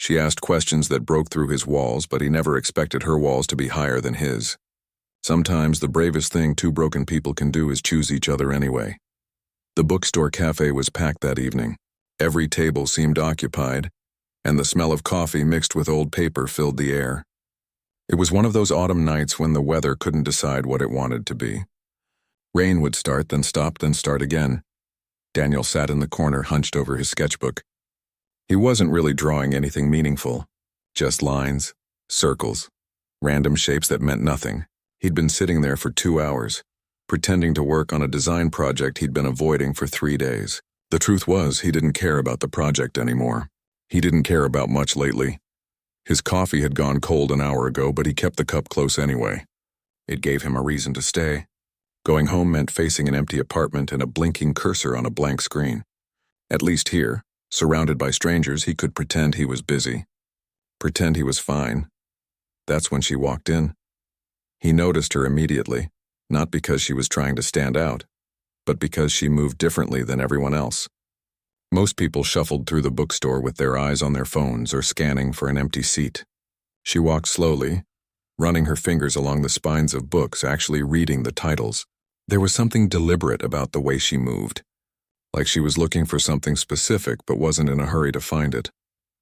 She asked questions that broke through his walls, but he never expected her walls to be higher than his. Sometimes the bravest thing two broken people can do is choose each other anyway. The bookstore cafe was packed that evening. Every table seemed occupied, and the smell of coffee mixed with old paper filled the air. It was one of those autumn nights when the weather couldn't decide what it wanted to be. Rain would start, then stop, then start again. Daniel sat in the corner, hunched over his sketchbook. He wasn't really drawing anything meaningful, just lines, circles, random shapes that meant nothing. He'd been sitting there for 2 hours, pretending to work on a design project he'd been avoiding for 3 days. The truth was, he didn't care about the project anymore. He didn't care about much lately. His coffee had gone cold an hour ago, but he kept the cup close anyway. It gave him a reason to stay. Going home meant facing an empty apartment and a blinking cursor on a blank screen. At least here, surrounded by strangers, he could pretend he was busy. Pretend he was fine. That's when she walked in. He noticed her immediately, not because she was trying to stand out, but because she moved differently than everyone else. Most people shuffled through the bookstore with their eyes on their phones or scanning for an empty seat. She walked slowly, running her fingers along the spines of books, actually reading the titles. There was something deliberate about the way she moved, like she was looking for something specific but wasn't in a hurry to find it.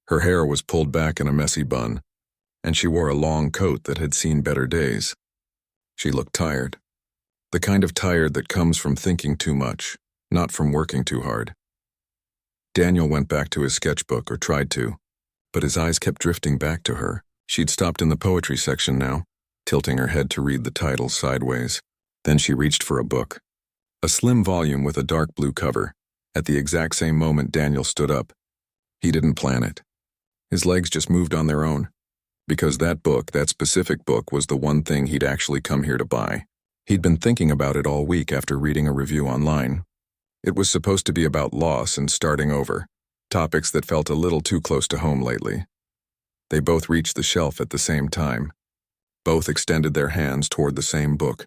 Her hair was pulled back in a messy bun, and she wore a long coat that had seen better days. She looked tired. The kind of tired that comes from thinking too much, not from working too hard. Daniel went back to his sketchbook, or tried to, but his eyes kept drifting back to her. She'd stopped in the poetry section now, tilting her head to read the titles sideways. Then she reached for a book. A slim volume with a dark blue cover. At the exact same moment, Daniel stood up. He didn't plan it. His legs just moved on their own. Because that book, that specific book, was the one thing he'd actually come here to buy. He'd been thinking about it all week after reading a review online. It was supposed to be about loss and starting over, topics that felt a little too close to home lately. They both reached the shelf at the same time. Both extended their hands toward the same book,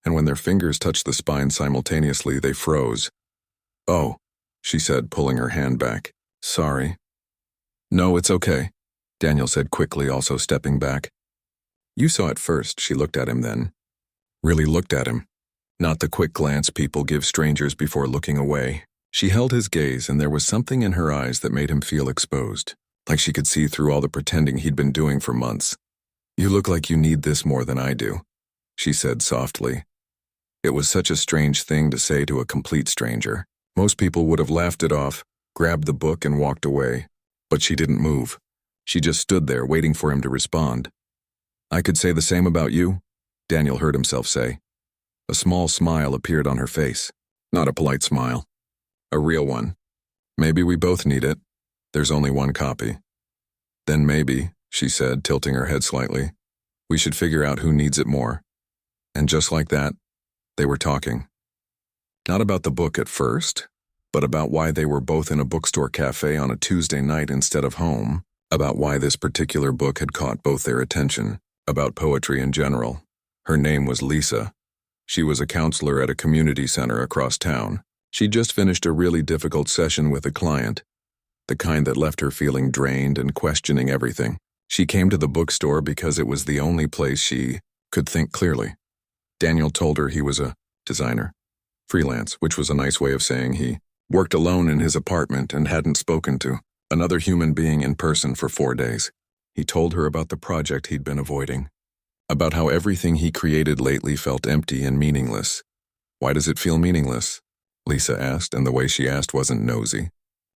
and when their fingers touched the spine simultaneously, they froze. "Oh," she said, pulling her hand back. "Sorry." "No, it's okay," Daniel said quickly, also stepping back. "You saw it first," she looked at him then. Really looked at him. Not the quick glance people give strangers before looking away. She held his gaze, and there was something in her eyes that made him feel exposed, like she could see through all the pretending he'd been doing for months. "You look like you need this more than I do," she said softly. It was such a strange thing to say to a complete stranger. Most people would have laughed it off, grabbed the book and walked away. But she didn't move. She just stood there waiting for him to respond. "I could say the same about you," Daniel heard himself say. A small smile appeared on her face. Not a polite smile. A real one. "Maybe we both need it. There's only one copy." "Then maybe," she said, tilting her head slightly, "we should figure out who needs it more." And just like that, they were talking. Not about the book at first, but about why they were both in a bookstore cafe on a Tuesday night instead of home, about why this particular book had caught both their attention, about poetry in general. Her name was Lisa. She was a counselor at a community center across town. She'd just finished a really difficult session with a client, the kind that left her feeling drained and questioning everything. She came to the bookstore because it was the only place she could think clearly. Daniel told her he was a designer, freelance, which was a nice way of saying he worked alone in his apartment and hadn't spoken to another human being in person for 4 days. He told her about the project he'd been avoiding, about how everything he created lately felt empty and meaningless. "Why does it feel meaningless?" Lisa asked, and the way she asked wasn't nosy.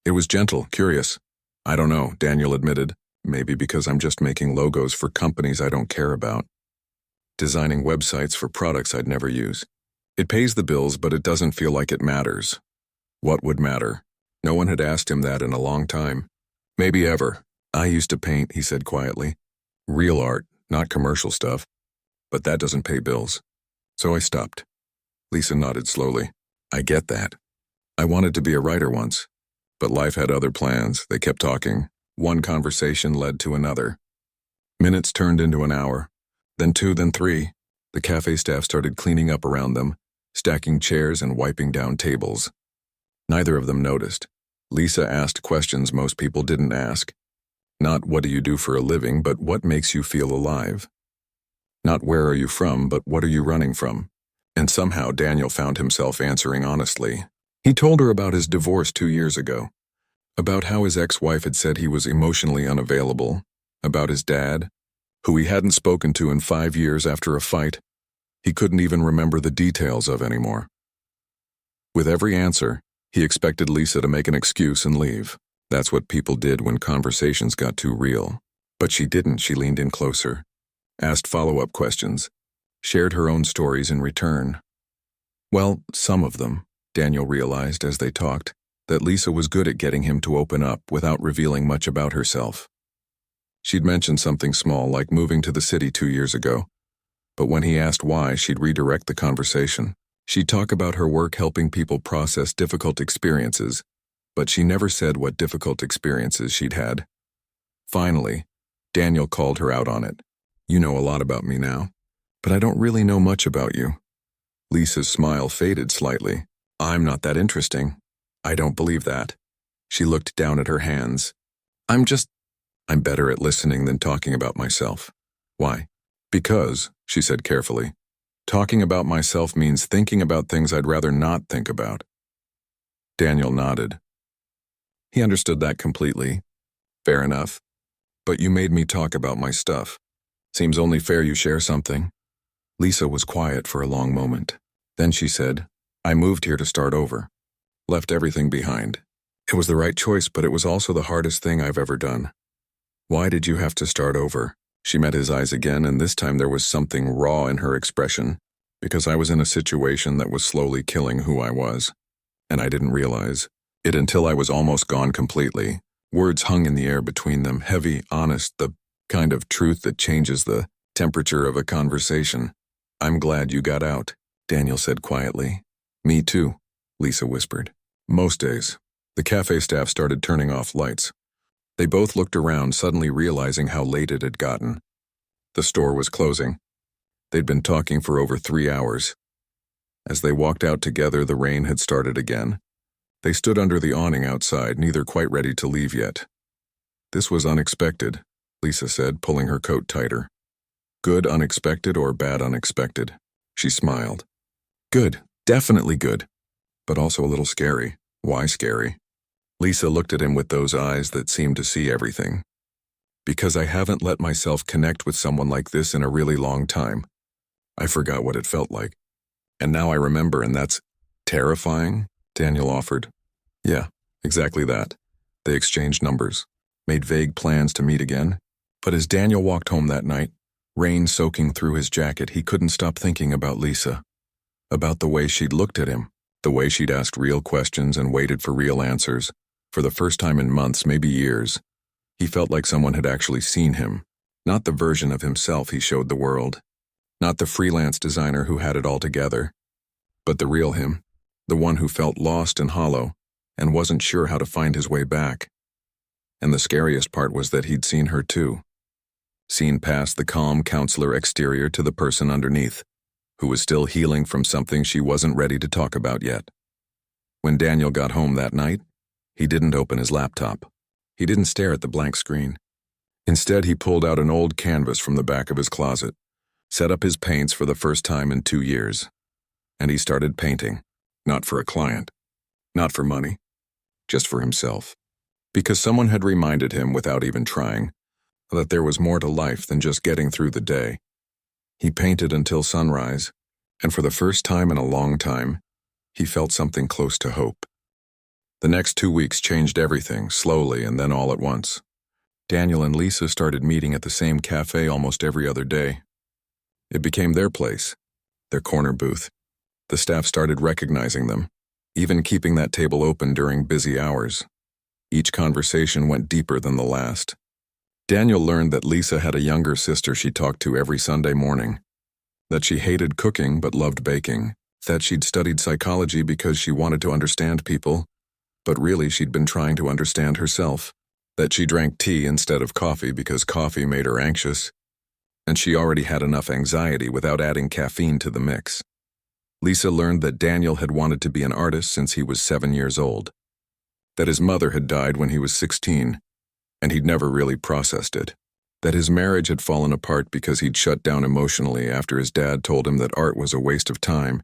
It was gentle, curious. "I don't know," Daniel admitted. "Maybe because I'm just making logos for companies I don't care about. Designing websites for products I'd never use. It pays the bills, but it doesn't feel like it matters." What would matter? No one had asked him that in a long time. "Maybe ever. I used to paint," he said quietly. "Real art, not commercial stuff. But that doesn't pay bills. So I stopped." Lisa nodded slowly. "I get that. I wanted to be a writer once. But life had other plans." They kept talking. One conversation led to another. Minutes turned into an hour. Then 2, then 3. The cafe staff started cleaning up around them, stacking chairs and wiping down tables. Neither of them noticed. Lisa asked questions most people didn't ask. Not what do you do for a living, but what makes you feel alive. Not where are you from, but what are you running from. And somehow Daniel found himself answering honestly. He told her about his divorce 2 years ago, about how his ex-wife had said he was emotionally unavailable, about his dad, who he hadn't spoken to in 5 years after a fight he couldn't even remember the details of anymore. With every answer, he expected Lisa to make an excuse and leave. That's what people did when conversations got too real. But she didn't. She leaned in closer, asked follow-up questions, shared her own stories in return. Well, some of them, Daniel realized as they talked, that Lisa was good at getting him to open up without revealing much about herself. She'd mentioned something small like moving to the city 2 years ago, but when he asked why, she'd redirect the conversation. She'd talk about her work helping people process difficult experiences, but she never said what difficult experiences she'd had. Finally, Daniel called her out on it. You know a lot about me now, but I don't really know much about you. Lisa's smile faded slightly. I'm not that interesting. I don't believe that. She looked down at her hands. I'm better at listening than talking about myself. Why? Because, she said carefully, talking about myself means thinking about things I'd rather not think about. Daniel nodded. He understood that completely. Fair enough. But you made me talk about my stuff. Seems only fair you share something. Lisa was quiet for a long moment. Then she said, I moved here to start over. Left everything behind. It was the right choice, but it was also the hardest thing I've ever done. Why did you have to start over? She met his eyes again, and this time there was something raw in her expression. Because I was in a situation that was slowly killing who I was. And I didn't realize it until I was almost gone completely. Words hung in the air between them, heavy, honest, the kind of truth that changes the temperature of a conversation. I'm glad you got out, Daniel said quietly. Me too, Lisa whispered. Most days. The cafe staff started turning off lights. They both looked around, suddenly realizing how late it had gotten. The store was closing. They'd been talking for over 3 hours. As they walked out together, the rain had started again. They stood under the awning outside, neither quite ready to leave yet. This was unexpected, Lisa said, pulling her coat tighter. Good unexpected or bad unexpected? She smiled. Good, definitely good. But also a little scary. Why scary? Lisa looked at him with those eyes that seemed to see everything. Because I haven't let myself connect with someone like this in a really long time. I forgot what it felt like. And now I remember, and that's terrifying, Daniel offered. Yeah, exactly that. They exchanged numbers, made vague plans to meet again. But as Daniel walked home that night, rain soaking through his jacket, he couldn't stop thinking about Lisa. About the way she'd looked at him, the way she'd asked real questions and waited for real answers. For the first time in months, maybe years, he felt like someone had actually seen him. Not the version of himself he showed the world. Not the freelance designer who had it all together. But the real him. The one who felt lost and hollow, and wasn't sure how to find his way back. And the scariest part was that he'd seen her too. Seen past the calm counselor exterior to the person underneath, who was still healing from something she wasn't ready to talk about yet. When Daniel got home that night, he didn't open his laptop. He didn't stare at the blank screen. Instead, he pulled out an old canvas from the back of his closet, set up his paints for the first time in 2 years, and he started painting. Not for a client, not for money, just for himself. Because someone had reminded him, without even trying, that there was more to life than just getting through the day. He painted until sunrise, and for the first time in a long time, he felt something close to hope. The next 2 weeks changed everything, slowly and then all at once. Daniel and Lisa started meeting at the same cafe almost every other day. It became their place, their corner booth. The staff started recognizing them, even keeping that table open during busy hours. Each conversation went deeper than the last. Daniel learned that Lisa had a younger sister she talked to every Sunday morning, that she hated cooking but loved baking, that she'd studied psychology because she wanted to understand people, but really she'd been trying to understand herself, that she drank tea instead of coffee because coffee made her anxious, and she already had enough anxiety without adding caffeine to the mix. Lisa learned that Daniel had wanted to be an artist since he was 7 years old, that his mother had died when he was 16, and he'd never really processed it. That his marriage had fallen apart because he'd shut down emotionally after his dad told him that art was a waste of time,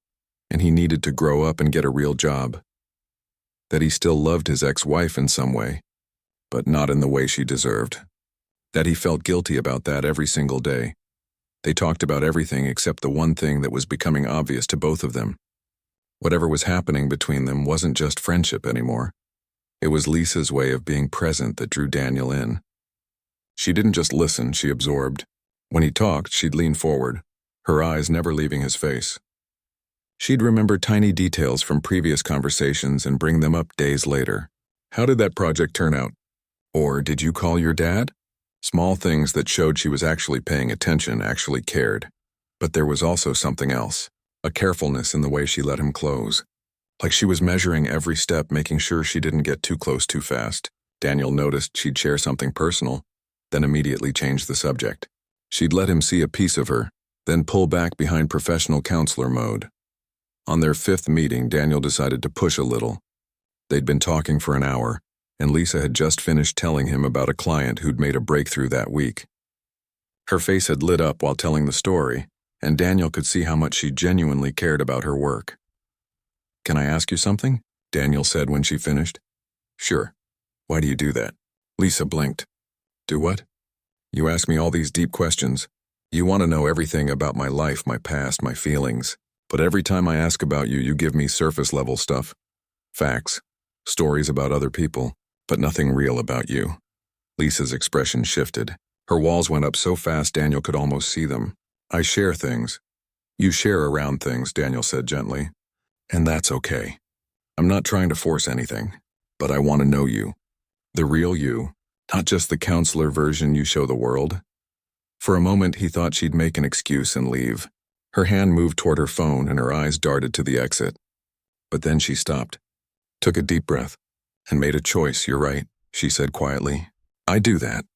and he needed to grow up and get a real job. That he still loved his ex-wife in some way, but not in the way she deserved. That he felt guilty about that every single day. They talked about everything except the one thing that was becoming obvious to both of them. Whatever was happening between them wasn't just friendship anymore. It was Lisa's way of being present that drew Daniel in. She didn't just listen, she absorbed. When he talked, she'd lean forward, her eyes never leaving his face. She'd remember tiny details from previous conversations and bring them up days later. How did that project turn out? Or did you call your dad? Small things that showed she was actually paying attention, actually cared. But there was also something else, a carefulness in the way she let him close. Like she was measuring every step, making sure she didn't get too close too fast. Daniel noticed she'd share something personal, then immediately change the subject. She'd let him see a piece of her, then pull back behind professional counselor mode. On their 5th meeting, Daniel decided to push a little. They'd been talking for an hour, and Lisa had just finished telling him about a client who'd made a breakthrough that week. Her face had lit up while telling the story, and Daniel could see how much she genuinely cared about her work. "Can I ask you something?" Daniel said when she finished. "Sure. Why do you do that?" Lisa blinked. "Do what?" "You ask me all these deep questions. You want to know everything about my life, my past, my feelings. But every time I ask about you, you give me surface-level stuff. Facts. Stories about other people, but nothing real about you." Lisa's expression shifted. Her walls went up so fast Daniel could almost see them. "I share things." "You share around things," Daniel said gently. "And that's okay. I'm not trying to force anything, but I want to know you. The real you, not just the counselor version you show the world." For a moment, he thought she'd make an excuse and leave. Her hand moved toward her phone and her eyes darted to the exit. But then she stopped, took a deep breath, and made a choice. "You're right," she said quietly. "I do that.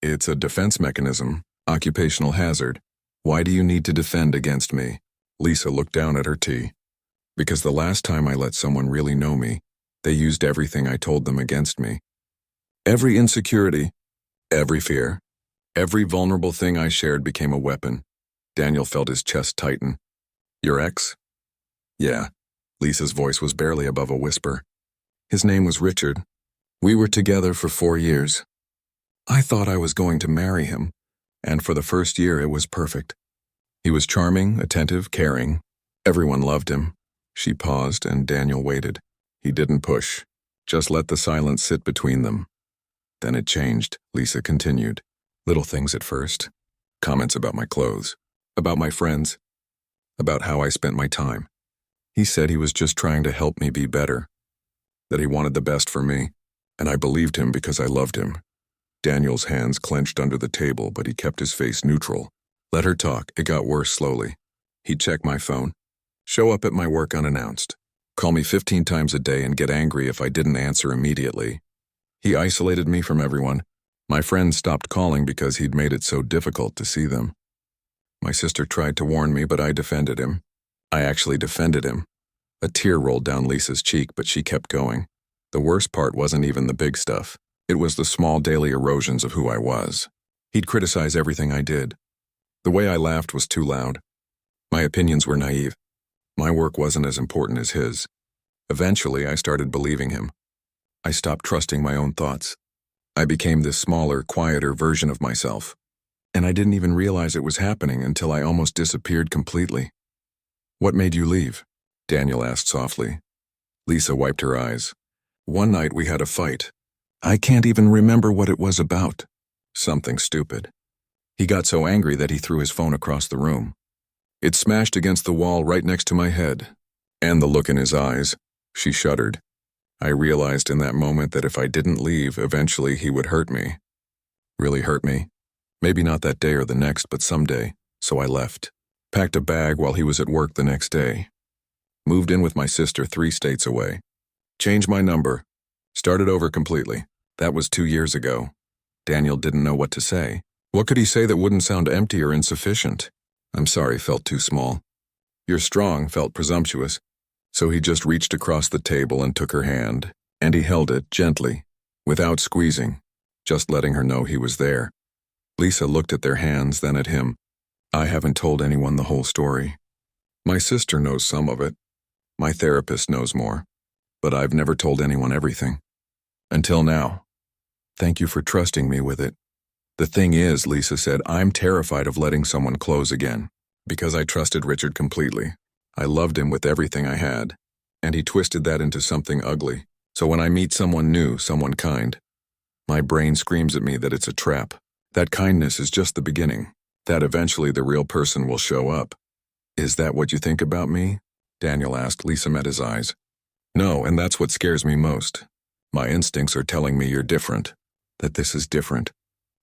It's a defense mechanism, occupational hazard. Why do you need to defend against me?" Lisa looked down at her tea. "Because the last time I let someone really know me, they used everything I told them against me. Every insecurity, every fear, every vulnerable thing I shared became a weapon." Daniel felt his chest tighten. "Your ex?" "Yeah." Lisa's voice was barely above a whisper. "His name was Richard. We were together for 4 years. I thought I was going to marry him, and for the first year it was perfect. He was charming, attentive, caring. Everyone loved him." She paused, and Daniel waited. He didn't push, just let the silence sit between them. "Then it changed," Lisa continued. "Little things at first. Comments about my clothes, about my friends, about how I spent my time. He said he was just trying to help me be better, that he wanted the best for me, and I believed him because I loved him." Daniel's hands clenched under the table, but he kept his face neutral. Let her talk. It got worse slowly. He'd check my phone, show up at my work unannounced, call me 15 times a day and get angry if I didn't answer immediately. He isolated me from everyone. My friends stopped calling because he'd made it so difficult to see them. My sister tried to warn me, but I defended him. I actually defended him. A tear rolled down Lisa's cheek, but she kept going. The worst part wasn't even the big stuff. It was the small daily erosions of who I was. He'd criticize everything I did. The way I laughed was too loud. My opinions were naive. My work wasn't as important as his. Eventually, I started believing him. I stopped trusting my own thoughts. I became this smaller, quieter version of myself. And I didn't even realize it was happening until I almost disappeared completely. "What made you leave?" Daniel asked softly. Lisa wiped her eyes. "One night we had a fight. I can't even remember what it was about. Something stupid. He got so angry that he threw his phone across the room. It smashed against the wall right next to my head. And the look in his eyes." She shuddered. I realized in that moment that if I didn't leave, eventually he would hurt me. Really hurt me. Maybe not that day or the next, but someday. So I left. Packed a bag while he was at work the next day. Moved in with my sister 3 states away. Changed my number. Started over completely. That was 2 years ago. Daniel didn't know what to say. What could he say that wouldn't sound empty or insufficient? "I'm sorry" felt too small. "You're strong" felt presumptuous. So he just reached across the table and took her hand, and he held it gently, without squeezing. just letting her know he was there. Lisa looked at their hands, then at him. I haven't told anyone the whole story. My sister knows some of it. My therapist knows more. But I've never told anyone everything. Until now. Thank you for trusting me with it. The thing is, Lisa said, I'm terrified of letting someone close again. Because I trusted Richard completely. I loved him with everything I had. And he twisted that into something ugly. So when I meet someone new, someone kind, my brain screams at me that it's a trap. That kindness is just the beginning. That eventually the real person will show up. Is that what you think about me? Daniel asked. Lisa met his eyes. No, and that's what scares me most. My instincts are telling me you're different. That this is different.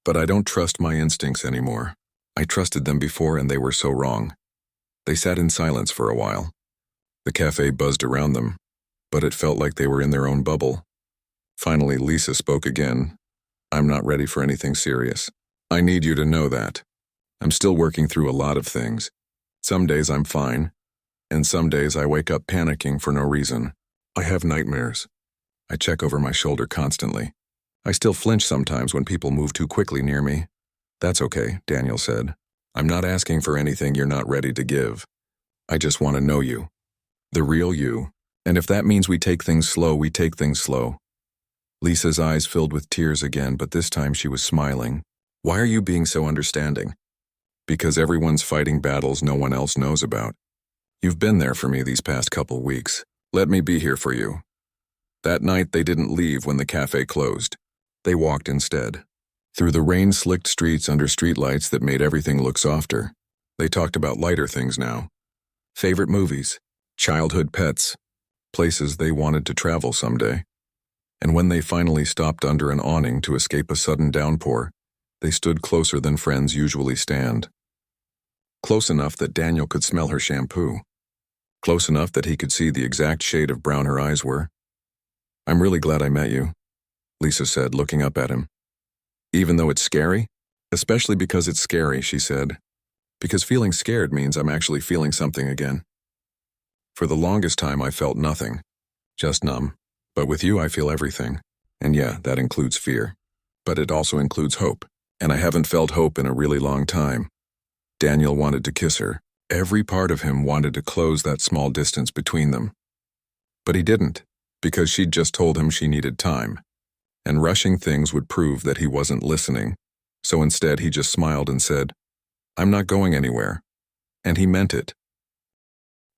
But I don't trust my instincts anymore. I trusted them before and they were so wrong. They sat in silence for a while. The cafe buzzed around them, but it felt like they were in their own bubble. Finally, Lisa spoke again. I'm not ready for anything serious. I need you to know that. I'm still working through a lot of things. Some days I'm fine, and some days I wake up panicking for no reason. I have nightmares. I check over my shoulder constantly. I still flinch sometimes when people move too quickly near me. That's okay, Daniel said. I'm not asking for anything you're not ready to give. I just want to know you. The real you. And if that means we take things slow, we take things slow. Lisa's eyes filled with tears again, but this time she was smiling. Why are you being so understanding? Because everyone's fighting battles no one else knows about. You've been there for me these past couple weeks. Let me be here for you. That night they didn't leave when the cafe closed. They walked instead. Through the rain-slicked streets under streetlights that made everything look softer. They talked about lighter things now. Favorite movies, childhood pets, places they wanted to travel someday. And when they finally stopped under an awning to escape a sudden downpour, they stood closer than friends usually stand. Close enough that Daniel could smell her shampoo. Close enough that he could see the exact shade of brown her eyes were. I'm really glad I met you, Lisa said, looking up at him. Even though it's scary? Especially because it's scary, she said. Because feeling scared means I'm actually feeling something again. For the longest time I felt nothing. Just numb. But with you I feel everything. And yeah, that includes fear. But it also includes hope. And I haven't felt hope in a really long time. Daniel wanted to kiss her. Every part of him wanted to close that small distance between them. But he didn't, because she'd just told him she needed time. And rushing things would prove that he wasn't listening. So instead he just smiled and said, I'm not going anywhere. And he meant it.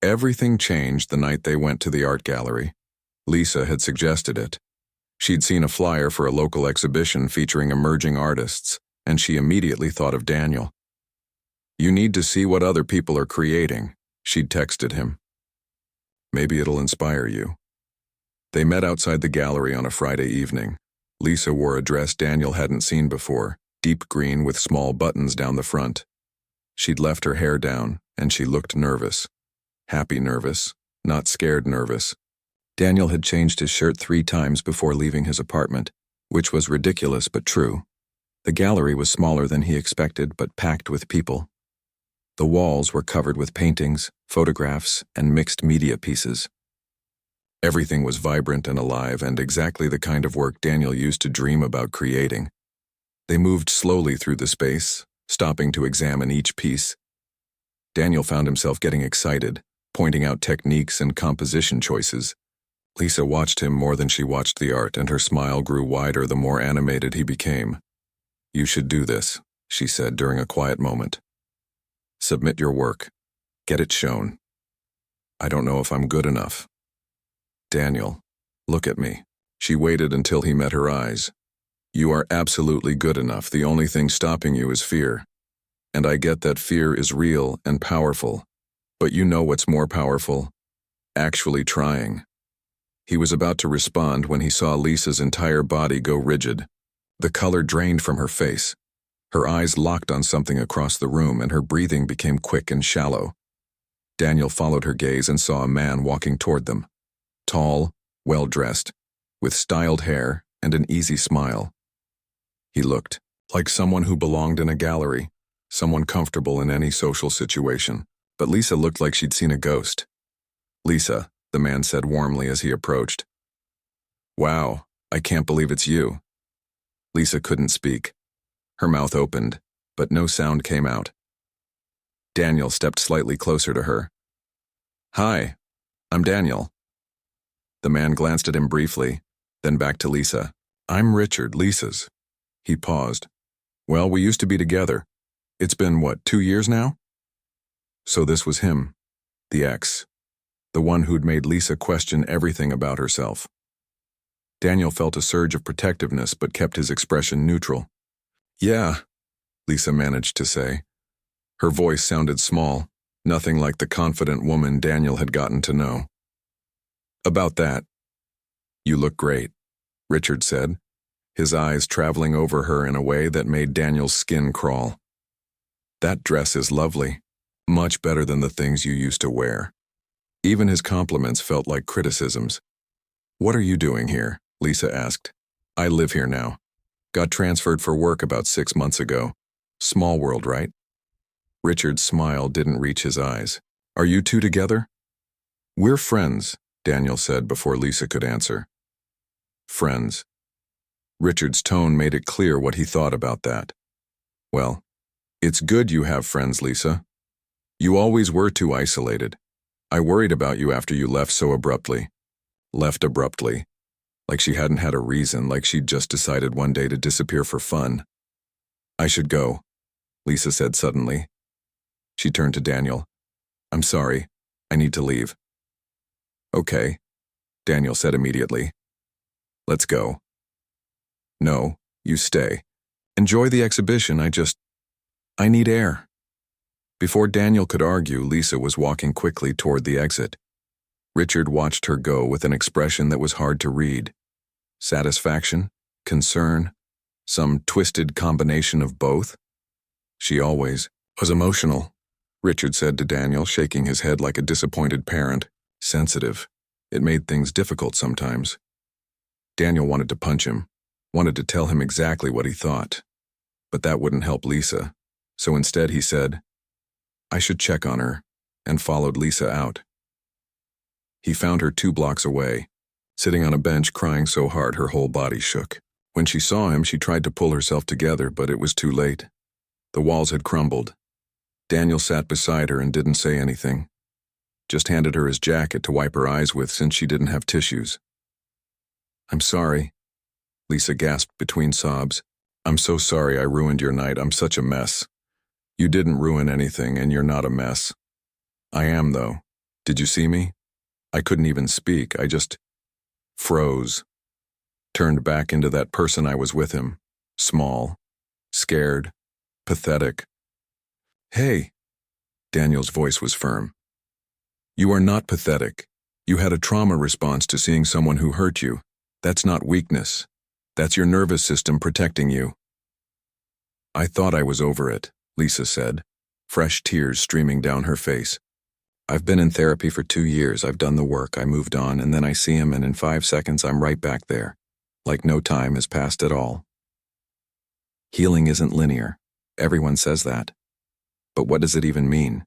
Everything changed the night they went to the art gallery. Lisa had suggested it. She'd seen a flyer for a local exhibition featuring emerging artists, and she immediately thought of Daniel. You need to see what other people are creating, she'd texted him. Maybe it'll inspire you. They met outside the gallery on a Friday evening. Lisa wore a dress Daniel hadn't seen before, deep green with small buttons down the front. She'd left her hair down, and she looked nervous. Happy nervous, not scared nervous. Daniel had changed his shirt 3 times before leaving his apartment, which was ridiculous but true. The gallery was smaller than he expected, but packed with people. The walls were covered with paintings, photographs, and mixed media pieces. Everything was vibrant and alive, and exactly the kind of work Daniel used to dream about creating. They moved slowly through the space, stopping to examine each piece. Daniel found himself getting excited, pointing out techniques and composition choices. Lisa watched him more than she watched the art, and her smile grew wider the more animated he became. You should do this, she said during a quiet moment. Submit your work. Get it shown. I don't know if I'm good enough. Daniel, look at me. She waited until he met her eyes. You are absolutely good enough. The only thing stopping you is fear. And I get that fear is real and powerful. But you know what's more powerful? Actually trying. He was about to respond when he saw Lisa's entire body go rigid. The color drained from her face. Her eyes locked on something across the room, and her breathing became quick and shallow. Daniel followed her gaze and saw a man walking toward them. Tall, well-dressed, with styled hair and an easy smile. He looked like someone who belonged in a gallery, someone comfortable in any social situation. But Lisa looked like she'd seen a ghost. Lisa, the man said warmly as he approached. Wow, I can't believe it's you. Lisa couldn't speak. Her mouth opened, but no sound came out. Daniel stepped slightly closer to her. "Hi, I'm Daniel." The man glanced at him briefly, then back to Lisa. "I'm Richard, Lisa's." He paused. "Well, we used to be together. It's been, 2 years now?" So this was him, the ex, the one who'd made Lisa question everything about herself. Daniel felt a surge of protectiveness but kept his expression neutral. "Yeah," Lisa managed to say. Her voice sounded small, nothing like the confident woman Daniel had gotten to know. "About that. You look great," Richard said, his eyes traveling over her in a way that made Daniel's skin crawl. "That dress is lovely, much better than the things you used to wear." Even his compliments felt like criticisms. "What are you doing here?" Lisa asked. "I live here now. Got transferred for work about 6 months ago. Small world, right?" Richard's smile didn't reach his eyes. "Are you two together?" "We're friends," Daniel said before Lisa could answer. "Friends." Richard's tone made it clear what he thought about that. "Well, it's good you have friends, Lisa. You always were too isolated. I worried about you after you left so abruptly." Left abruptly. Like she hadn't had a reason, like she'd just decided one day to disappear for fun. "I should go," Lisa said suddenly. She turned to Daniel. "I'm sorry. I need to leave." "Okay," Daniel said immediately. "Let's go." "No, you stay. Enjoy the exhibition, I need air." Before Daniel could argue, Lisa was walking quickly toward the exit. Richard watched her go with an expression that was hard to read. Satisfaction? Concern? Some twisted combination of both? "She always was emotional," Richard said to Daniel, shaking his head like a disappointed parent. "Sensitive. It made things difficult sometimes." Daniel wanted to punch him, wanted to tell him exactly what he thought. But that wouldn't help Lisa. So instead he said, "I should check on her," and followed Lisa out. He found her 2 blocks away, sitting on a bench crying so hard her whole body shook. When she saw him, she tried to pull herself together, but it was too late. The walls had crumbled. Daniel sat beside her and didn't say anything. Just handed her his jacket to wipe her eyes with since she didn't have tissues. "I'm sorry," Lisa gasped between sobs. "I'm so sorry I ruined your night. I'm such a mess." "You didn't ruin anything, and you're not a mess." "I am, though. Did you see me? I couldn't even speak. I just froze. Turned back into that person I was with him. Small, scared, pathetic." "Hey," Daniel's voice was firm. "You are not pathetic. You had a trauma response to seeing someone who hurt you. That's not weakness. That's your nervous system protecting you." "I thought I was over it," Lisa said, fresh tears streaming down her face. "I've been in therapy for 2 years. I've done the work. I moved on, and then I see him, and in 5 seconds I'm right back there. Like no time has passed at all." Healing isn't linear. Everyone says that. But what does it even mean?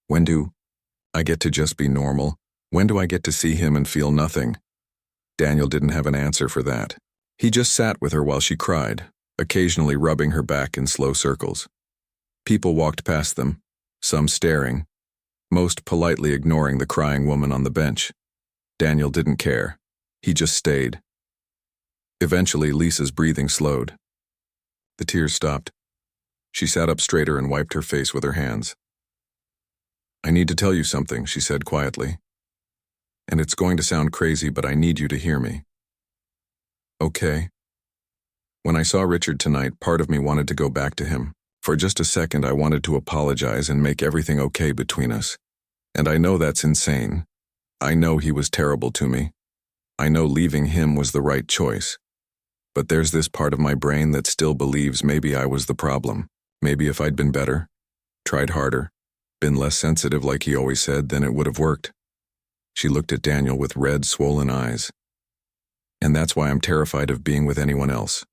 When do I get to just be normal? When do I get to see him and feel nothing? Daniel didn't have an answer for that. He just sat with her while she cried, occasionally rubbing her back in slow circles. People walked past them, some staring, most politely ignoring the crying woman on the bench. Daniel didn't care. He just stayed. Eventually, Lisa's breathing slowed. The tears stopped. She sat up straighter and wiped her face with her hands. "I need to tell you something," she said quietly. "And it's going to sound crazy, but I need you to hear me." "Okay." When I saw Richard tonight, part of me wanted to go back to him. For just a second, I wanted to apologize and make everything okay between us. And I know that's insane. I know he was terrible to me. I know leaving him was the right choice. But there's this part of my brain that still believes maybe I was the problem. Maybe if I'd been better, tried harder, been less sensitive like he always said, then it would have worked. She looked at Daniel with red, swollen eyes. And that's why I'm terrified of being with anyone else.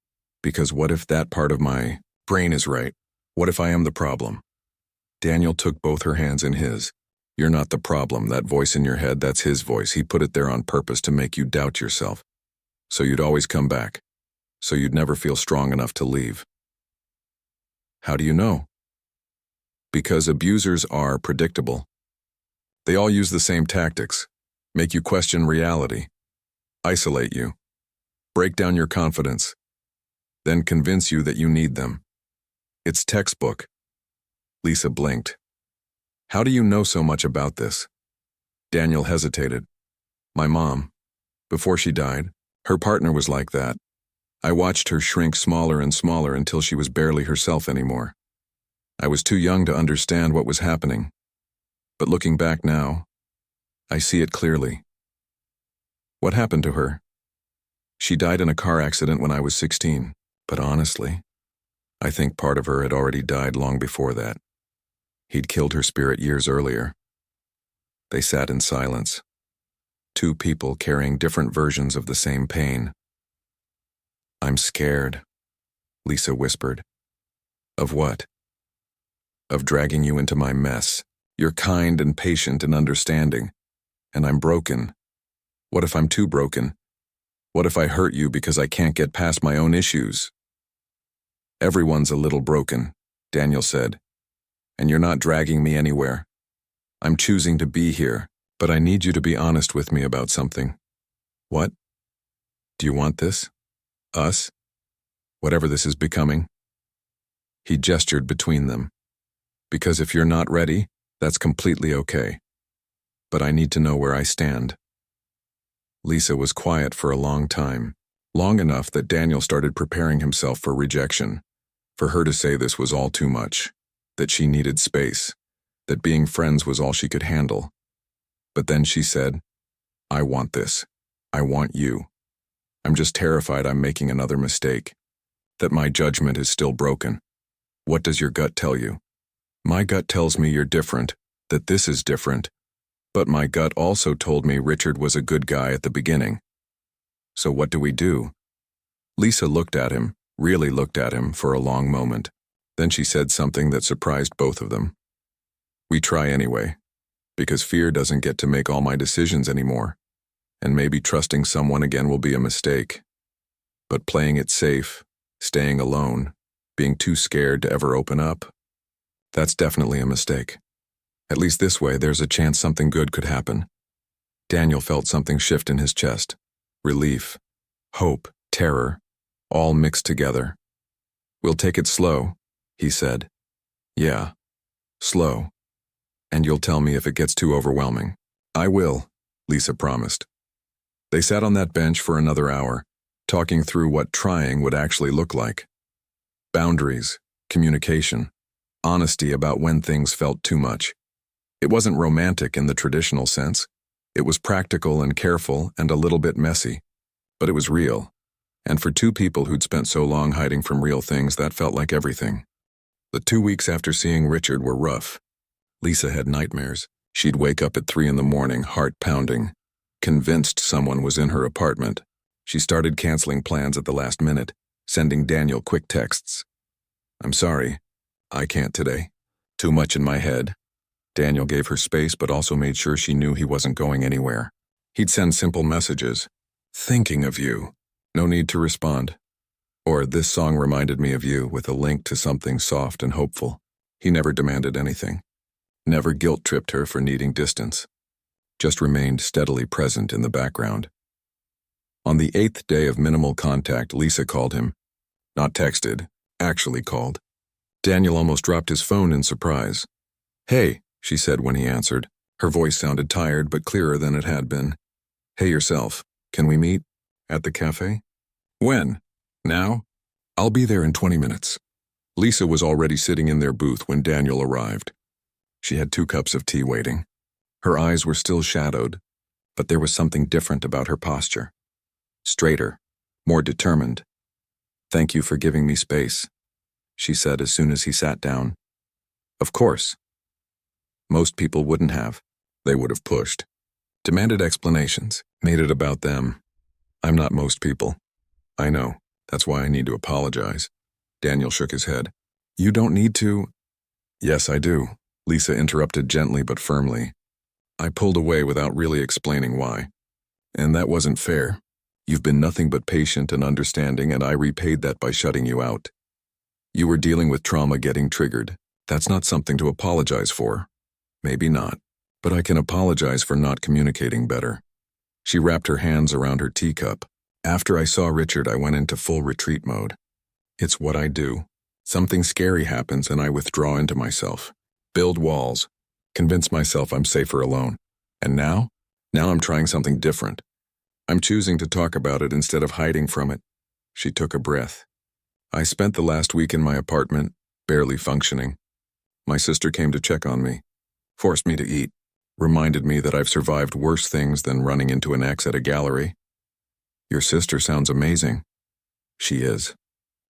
Because what if that part of my brain is right? What if I am the problem? Daniel took both her hands in his. "You're not the problem. That voice in your head, that's his voice. He put it there on purpose to make you doubt yourself. So you'd always come back. so you'd never feel strong enough to leave. How do you know? Because abusers are predictable. They all use the same tactics: make you question reality, isolate you, break down your confidence, then convince you that you need them. It's textbook. Lisa blinked. How do you know so much about this? Daniel hesitated. My mom. Before she died, her partner was like that. I watched her shrink smaller and smaller until she was barely herself anymore. I was too young to understand what was happening. But looking back now, I see it clearly. What happened to her? She died in a car accident when I was 16, but honestly, I think part of her had already died long before that. He'd killed her spirit years earlier. They sat in silence, two people carrying different versions of the same pain. I'm scared, Lisa whispered. Of what? Of dragging you into my mess. You're kind and patient and understanding, and I'm broken. What if I'm too broken? What if I hurt you because I can't get past my own issues? Everyone's a little broken, Daniel said, and you're not dragging me anywhere. I'm choosing to be here, but I need you to be honest with me about something. What? Do you want this? Us? Whatever this is becoming? He gestured between them. Because if you're not ready, that's completely okay. But I need to know where I stand. Lisa was quiet for a long time, long enough that Daniel started preparing himself for rejection, for her to say this was all too much, that she needed space, that being friends was all she could handle. But then she said, I want this. I want you. I'm just terrified I'm making another mistake, that my judgment is still broken. What does your gut tell you? My gut tells me you're different, that this is different, but my gut also told me Richard was a good guy at the beginning. So what do we do? Lisa looked at him, really looked at him for a long moment. Then she said something that surprised both of them. We try anyway, because fear doesn't get to make all my decisions anymore, and maybe trusting someone again will be a mistake. But playing it safe, staying alone, being too scared to ever open up, that's definitely a mistake. At least this way, there's a chance something good could happen. Daniel felt something shift in his chest. Relief, hope, terror, all mixed together. We'll take it slow, he said. Yeah, slow. And you'll tell me if it gets too overwhelming. I will, Lisa promised. They sat on that bench for another hour, talking through what trying would actually look like. Boundaries, communication, honesty about when things felt too much. It wasn't romantic in the traditional sense. It was practical and careful and a little bit messy. But it was real. And for two people who'd spent so long hiding from real things, that felt like everything. The 2 weeks after seeing Richard were rough. Lisa had nightmares. She'd wake up at 3 a.m, heart pounding, convinced someone was in her apartment. She started canceling plans at the last minute, sending Daniel quick texts. I'm sorry. I can't today. Too much in my head. Daniel gave her space but also made sure she knew he wasn't going anywhere. He'd send simple messages. Thinking of you. No need to respond. Or this song reminded me of you, with a link to something soft and hopeful. He never demanded anything. Never guilt-tripped her for needing distance. Just remained steadily present in the background. On the 8th day of minimal contact, Lisa called him. Not texted, actually called. Daniel almost dropped his phone in surprise. Hey, she said when he answered. Her voice sounded tired but clearer than it had been. Hey yourself, can we meet? At the cafe? When? Now? I'll be there in 20 minutes. Lisa was already sitting in their booth when Daniel arrived. She had 2 cups of tea waiting. Her eyes were still shadowed, but there was something different about her posture. Straighter, more determined. Thank you for giving me space, she said as soon as he sat down. Of course. Most people wouldn't have. They would have pushed. Demanded explanations. Made it about them. I'm not most people. I know. That's why I need to apologize. Daniel shook his head. You don't need to. Yes, I do. Lisa interrupted gently but firmly. I pulled away without really explaining why. And that wasn't fair. You've been nothing but patient and understanding, and I repaid that by shutting you out. You were dealing with trauma getting triggered. That's not something to apologize for. Maybe not, but I can apologize for not communicating better. She wrapped her hands around her teacup. After I saw Richard, I went into full retreat mode. It's what I do. Something scary happens and I withdraw into myself. Build walls. Convince myself I'm safer alone. And now? Now I'm trying something different. I'm choosing to talk about it instead of hiding from it. She took a breath. I spent the last week in my apartment, barely functioning. My sister came to check on me, forced me to eat, reminded me that I've survived worse things than running into an ex at a gallery. Your sister sounds amazing. She is.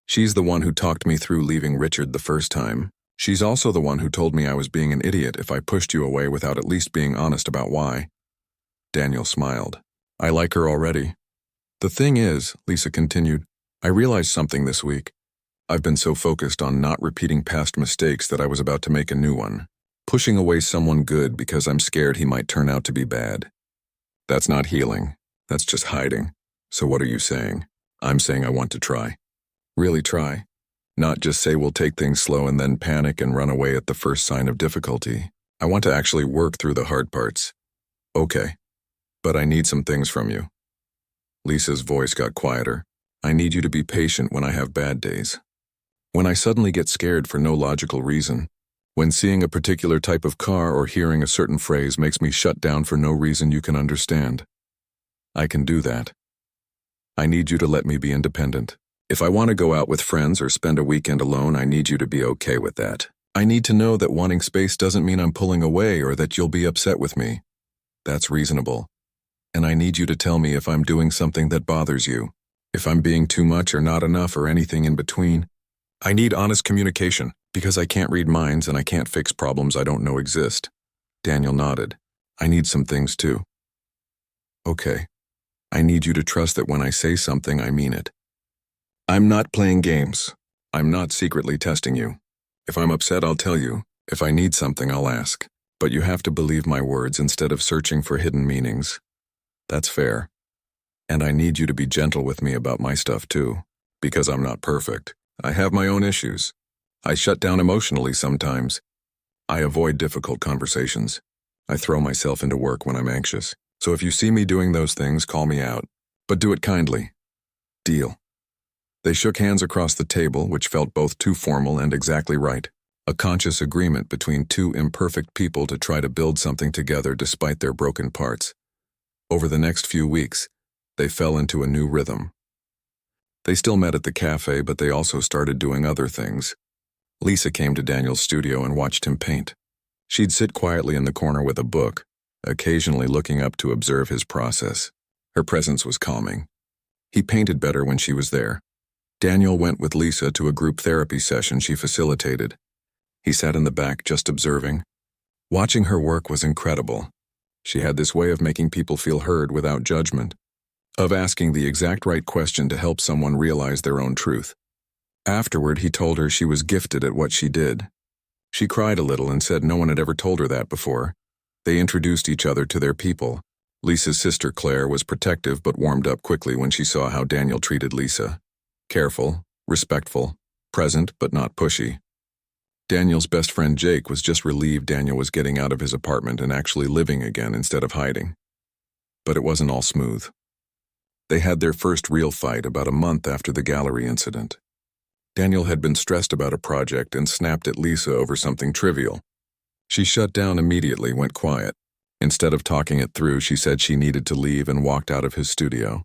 She's the one who talked me through leaving Richard the first time. She's also the one who told me I was being an idiot if I pushed you away without at least being honest about why. Daniel smiled. I like her already. The thing is, Lisa continued, I realized something this week. I've been so focused on not repeating past mistakes that I was about to make a new one. Pushing away someone good because I'm scared he might turn out to be bad. That's not healing. That's just hiding. So what are you saying? I'm saying I want to try. Really try. Not just say we'll take things slow and then panic and run away at the first sign of difficulty. I want to actually work through the hard parts. Okay. But I need some things from you. Lisa's voice got quieter. I need you to be patient when I have bad days. When I suddenly get scared for no logical reason. When seeing a particular type of car or hearing a certain phrase makes me shut down for no reason you can understand. I can do that. I need you to let me be independent. If I want to go out with friends or spend a weekend alone, I need you to be okay with that. I need to know that wanting space doesn't mean I'm pulling away or that you'll be upset with me. That's reasonable. And I need you to tell me if I'm doing something that bothers you. If I'm being too much or not enough or anything in between. I need honest communication, because I can't read minds and I can't fix problems I don't know exist. Daniel nodded. I need some things too. Okay. I need you to trust that when I say something, I mean it. I'm not playing games. I'm not secretly testing you. If I'm upset, I'll tell you. If I need something, I'll ask. But you have to believe my words instead of searching for hidden meanings. That's fair. And I need you to be gentle with me about my stuff too, because I'm not perfect. I have my own issues. I shut down emotionally sometimes. I avoid difficult conversations. I throw myself into work when I'm anxious. So if you see me doing those things, call me out. But do it kindly. Deal. They shook hands across the table, which felt both too formal and exactly right. A conscious agreement between two imperfect people to try to build something together despite their broken parts. Over the next few weeks, they fell into a new rhythm. They still met at the cafe, but they also started doing other things. Lisa came to Daniel's studio and watched him paint. She'd sit quietly in the corner with a book, occasionally looking up to observe his process. Her presence was calming. He painted better when she was there. Daniel went with Lisa to a group therapy session she facilitated. He sat in the back just observing. Watching her work was incredible. She had this way of making people feel heard without judgment, of asking the exact right question to help someone realize their own truth. Afterward, he told her she was gifted at what she did. She cried a little and said no one had ever told her that before. They introduced each other to their people. Lisa's sister Claire was protective but warmed up quickly when she saw how Daniel treated Lisa. Careful, respectful, present but not pushy. Daniel's best friend Jake was just relieved Daniel was getting out of his apartment and actually living again instead of hiding. But it wasn't all smooth. They had their first real fight about a month after the gallery incident. Daniel had been stressed about a project and snapped at Lisa over something trivial. She shut down immediately, went quiet. Instead of talking it through, she said she needed to leave and walked out of his studio.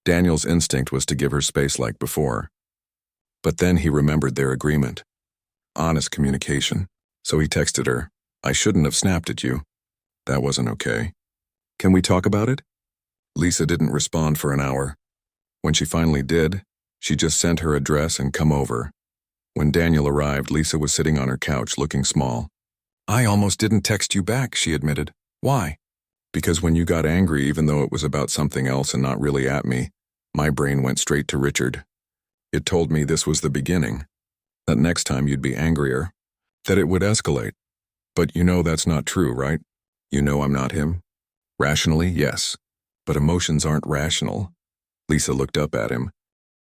Daniel's instinct was to give her space like before. But then he remembered their agreement. Honest communication. So he texted her, I shouldn't have snapped at you. That wasn't okay. Can we talk about it? Lisa didn't respond for an hour. When she finally did, she just sent her address and come over. When Daniel arrived, Lisa was sitting on her couch looking small. I almost didn't text you back, she admitted. Why? Because when you got angry, even though it was about something else and not really at me, my brain went straight to Richard. It told me this was the beginning. That next time you'd be angrier. That it would escalate. But you know that's not true, right? You know I'm not him? Rationally, yes. But emotions aren't rational. Lisa looked up at him,